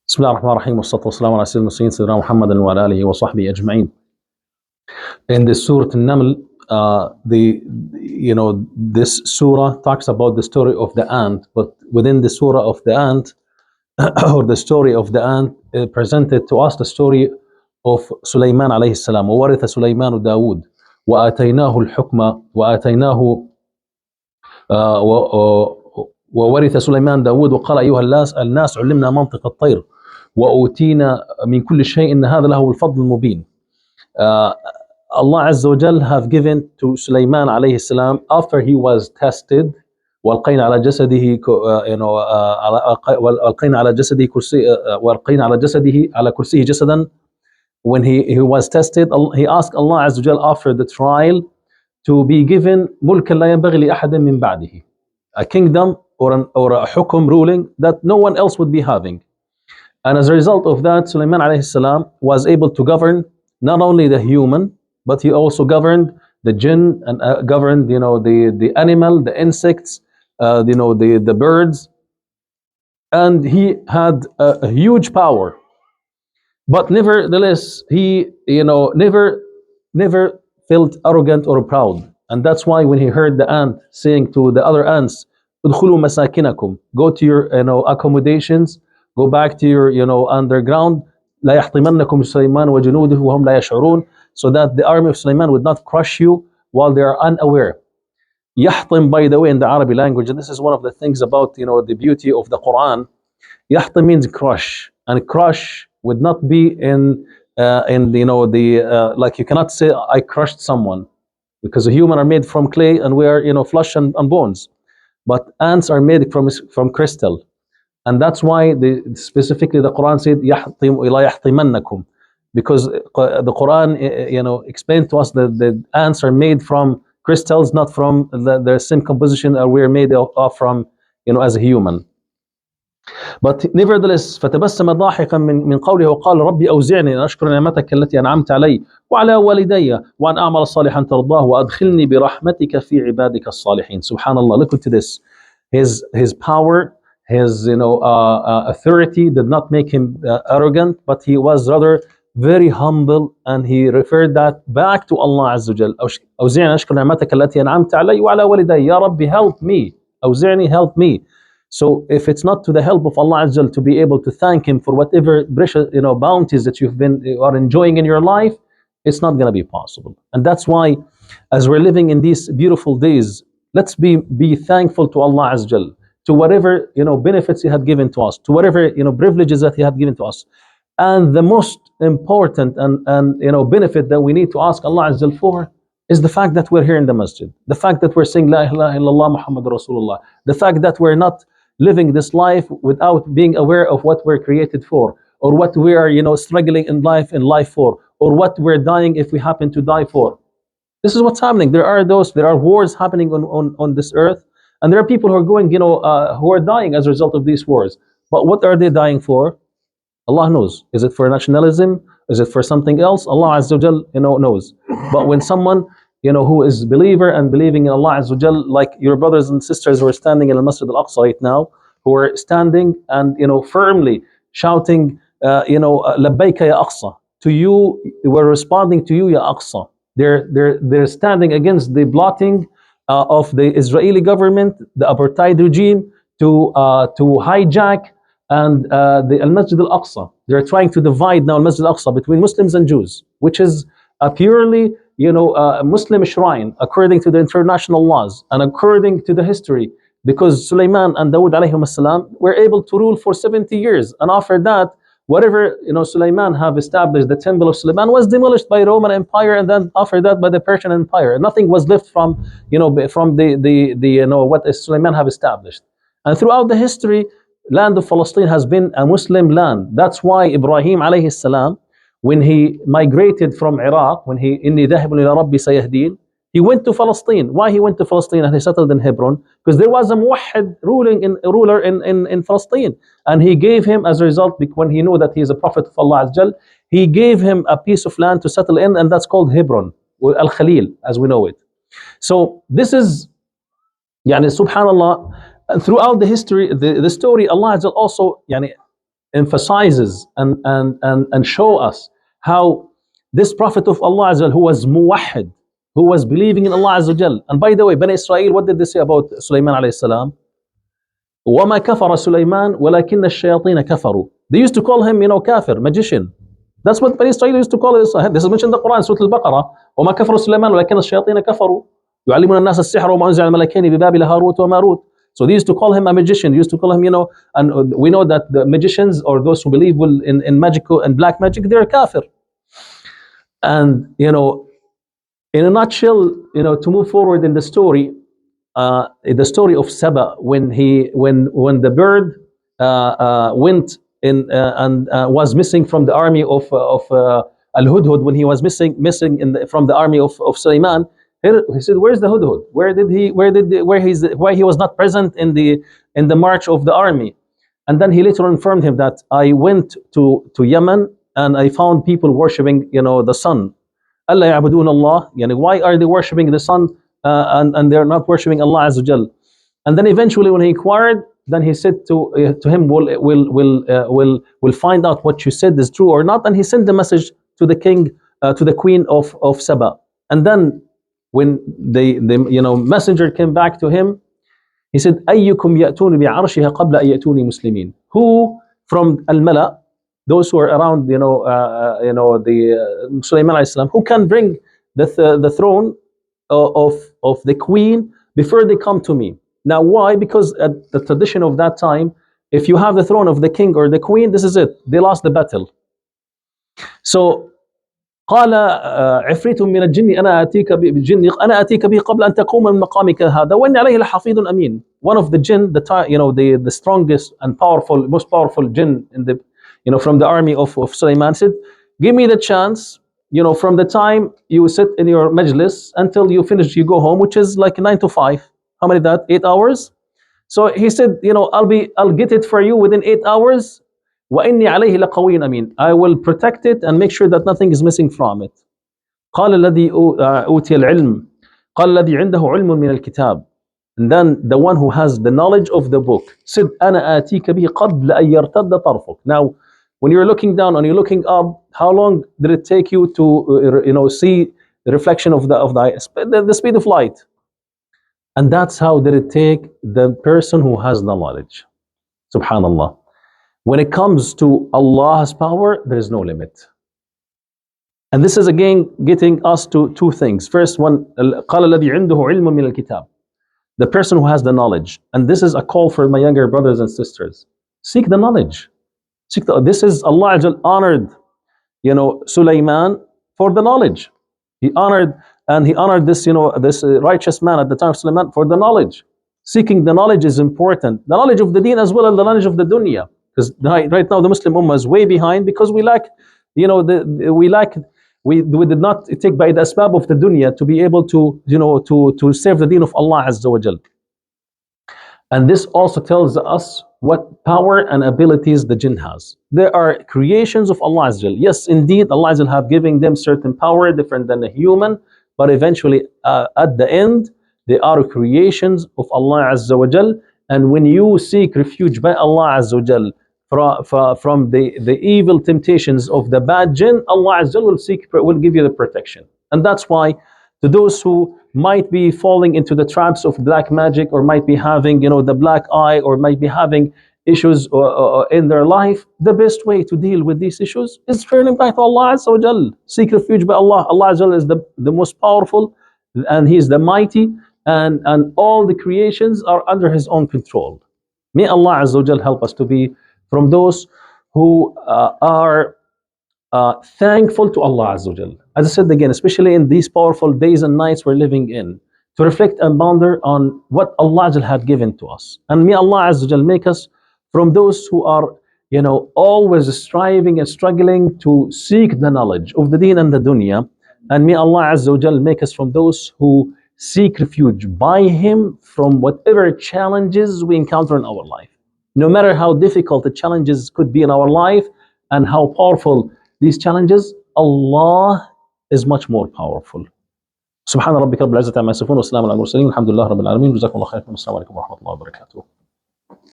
بسم الله الرحمن الرحيم والصلاة والسلام على سيدنا المرسلين سيدنا محمد وعلى آله وصحبه أجمعين. In the Surah An-Naml, this surah talks about the story of the ant, but within the surah of the ant, or the story of the ant, presented to us the story of Soleiman alayhi salam. وورث سليمان داود وآتيناه الحكم وآتيناه وورث سليمان داود وقال أيها الناس علمنا منطق الطير وأوتينا من كل شيء إن هذا له الفضل المبين. Allah Azza wa Jal have given to Soleiman alayhi salam after he was tested. والقينا على جسده والقينا على جسده كرسي والقينا على جسده على كرسيه جسدا. When he was tested, he asked Allah Azza wa Jal after the trial to be given ملكا لا ينبغي لأحد من بعده, a kingdom or a hukum ruling that no one else would be having. And as a result of that, Sulaiman alayhi salam was able to govern not only the human, but he also governed the jinn and governed, the animal, the insects, the birds, and he had a huge power. But nevertheless, he, never felt arrogant or proud, and that's why when he heard the ant saying to the other ants, "Udkhulu masakinakum," go to your, accommodations. Go back to your, underground. لا يحطمنكم سليمان وجنوده وهم لا يشعرون, so that the army of Sulaiman would not crush you while they are unaware. يحطم, by the way, in the Arabic language, and this is one of the things about, the beauty of the Quran. يحطم means crush, and crush would not be like you cannot say I crushed someone, because a human are made from clay and we are, flesh and bones, but ants are made from crystal. And that's why specifically the Quran said يحطم لا يحطمنكم, because the Quran explained to us that the ants are made from crystals, not from their same composition that we're made of from, as a human. But nevertheless, فتبسم ضاحكا من قوله وقال ربي أوزعني أن أشكر نعمتك التي أنعمت علي وعلى والدي وأن أعمل صالحا ترضاه وأدخلني برحمتك في عبادك الصالحين. Subhanallah, look into this. His power, his authority did not make him arrogant, but he was rather very humble, and he referred that back to Allah Azza wa Jal. أوزعني أشكر نعمتك التي أنعمت علي وعلى والدي. Ya Rabbi, help me. أوزعني, help me. So if it's not to the help of Allah Azza wa Jal to be able to thank him for whatever precious, bounties that you are enjoying in your life, it's not going to be possible. And that's why, as we're living in these beautiful days, let's be thankful to Allah Azza wa Jal, to whatever benefits he had given to us, to whatever privileges that he had given to us. And the most important and benefit that we need to ask Allah Azza wa Jal for is the fact that we're here in the masjid, the fact that we're saying La ilaha illallah Muhammad Rasulullah, the fact that we're not living this life without being aware of what we're created for, or what we are struggling in life for, or what we're dying if we happen to die for. This is what's happening. There are wars happening on this earth, and there are people who are going, who are dying as a result of these wars. But what are they dying for? Allah knows. Is it for nationalism? Is it for something else? Allah Azza wa Jal, knows. But when someone, who is believer and believing in Allah Azza wa Jal, like your brothers and sisters who are standing in the Masjid Al-Aqsa right now, who are standing and, firmly shouting, Labbayka ya Aqsa. To you, we're responding to you, ya Aqsa. They're standing against the blotting of the Israeli government, the apartheid regime, to hijack and the Al-Masjid Al-Aqsa. They're trying to divide now Al-Masjid Al-Aqsa between Muslims and Jews, which is a purely a Muslim shrine according to the international laws and according to the history, because Sulaiman and Dawood alayhim as-salam were able to rule for 70 years, and after that, whatever Sulaiman have established, the temple of Sulaiman was demolished by Roman Empire, and then after that by the Persian Empire. Nothing was left from from the what Sulaiman have established. And throughout the history, land of Palestine has been a Muslim land. That's why Ibrahim alayhi salam, when he migrated from Iraq, when he إني ذاهب إلى ربي سيهدين, he went to Palestine. Why he went to Palestine and he settled in Hebron? Because there was a muwahhid ruler in Palestine, and he gave him, as a result, when he knew that he is a prophet of Allah Azza Jal, he gave him a piece of land to settle in, and that's called Hebron, or Al Khalil, as we know it. So this is, subhanallah, and throughout the history, the story, Allah Azza Jal also emphasizes and show us how this Prophet of Allah Azza wa Jal, who was muwahid, who was believing in Allah Azza wa Jal. And by the way, Bani Israel, what did they say about Sulaiman alayhi salam? وَمَا كَفَرَ سُلَيْمَانَ وَلَكِنَّ الشَّيَاطِينَ كَفَرُوا. They used to call him, kafir, magician. That's what Bani Israel used to call it. This is mentioned in the Quran, Surah Al-Baqarah. وَمَا كَفَرَ سُلَيْمَانَ وَلَكِنَّ الشَّيَاطِينَ كَفَرُوا يُعَلِّمُونَ النَّاسَ السِّحْرَ وَمَا أُنزِلَ عَلَى الْمَلَكَيْنِ بِبَابِلَ هَارُوتَ وَمَارُوتَ. So they used to call him a magician. They used to call him, and we know that the magicians or those who believe in magical and black magic, they're kafir. And, in a nutshell, to move forward in the story of Saba, when the bird went in and was missing from the army of Al-Hudhud, when he was missing from the army of Soleiman. He said, "Where's the Hudhud? Why he was not present in the march of the army?" And then he later informed him that I went to Yemen and I found people worshiping, the sun. Allah ya'budun Allah. Why are they worshiping the sun and they're not worshiping Allah Azza wa Jal? And then eventually, when he inquired, then he said to him, "We'll find out what you said is true or not." And he sent the message to the king, to the queen of Saba. And then when the messenger came back to him, he said, "أيكم يأتون بعرشها قبل أن يأتوني مسلمين." Who from al-Mala, those who are around, the Sulaiman alayhi salam, who can bring the throne of the queen before they come to me? Now, why? Because at the tradition of that time, if you have the throne of the king or the queen, this is it. They lost the battle. So قال عفريت من الجن أنا آتيك به قبل أن تقوم من مقامك هذا وإني عليه لحفيظ أمين. One of the jinn, the strongest and most powerful jinn from the army of Sulaiman said, "Give me the chance, from the time you sit in your majlis until you finish, you go home, which is like 9 to 5. How many that? 8 hours." So he said, I'll get it for you within 8 hours. وَإِنِّي عَلَيْهِ لَقَوِيٌّ أَمِينٌ. I will protect it and make sure that nothing is missing from it. قال الذي أوتي العلم قال الذي عنده علم من الكتاب. And then the one who has the knowledge of the book said, أنا آتيك به قبل أن يرتد طرفك. Now, when you're looking down and you're looking up, how long did it take you to see the reflection of the speed of light? And that's how did it take the person who has the knowledge. Subhanallah. When it comes to Allah's power, there is no limit. And this is again getting us to two things. First one, قال الذي عنده علم من الكتاب. The person who has the knowledge. And this is a call for my younger brothers and sisters. Seek the knowledge. This is Allah honored, Sulaiman for the knowledge. He honored this, this righteous man at the time of Sulaiman for the knowledge. Seeking the knowledge is important. The knowledge of the deen as well as the knowledge of the dunya. Because right now the Muslim Ummah is way behind because we lack, we did not take by the asbab of the dunya to be able to serve the deen of Allah Azza wa Jal. And this also tells us what power and abilities the jinn has. There are creations of Allah Azza wa Jal. Yes, indeed, Allah Azza wa Jal have given them certain power different than a human, but eventually at the end, they are creations of Allah Azza wa Jal. And when you seek refuge by Allah Azza wa Jal from the evil temptations of the bad jinn, Allah Azza wa Jal will give you the protection. And that's why to those who might be falling into the traps of black magic or might be having the black eye or might be having issues in their life, the best way to deal with these issues is turning back to Allah Azza wa Jal. Seek refuge by Allah. Allah Azza wa Jal is the most powerful and He is the mighty, and all the creations are under His own control. May Allah Azza wa Jal help us to be from those who are thankful to Allah Azza wa Jal. As I said again, especially in these powerful days and nights we're living in, to reflect and ponder on what Allah Azza wa Jal had given to us. And may Allah Azza wa Jal make us from those who are always striving and struggling to seek the knowledge of the deen and the dunya. And may Allah Azza wa Jal make us from those who seek refuge by Him from whatever challenges we encounter in our life. No matter how difficult the challenges could be in our life and how powerful these challenges, Allah is much more powerful. سبحان ربك رب العزة عما يصفون وسلام على المرسلين والحمد لله رب العالمين. جزاكم الله خيرا. السلام عليكم ورحمة الله وبركاته.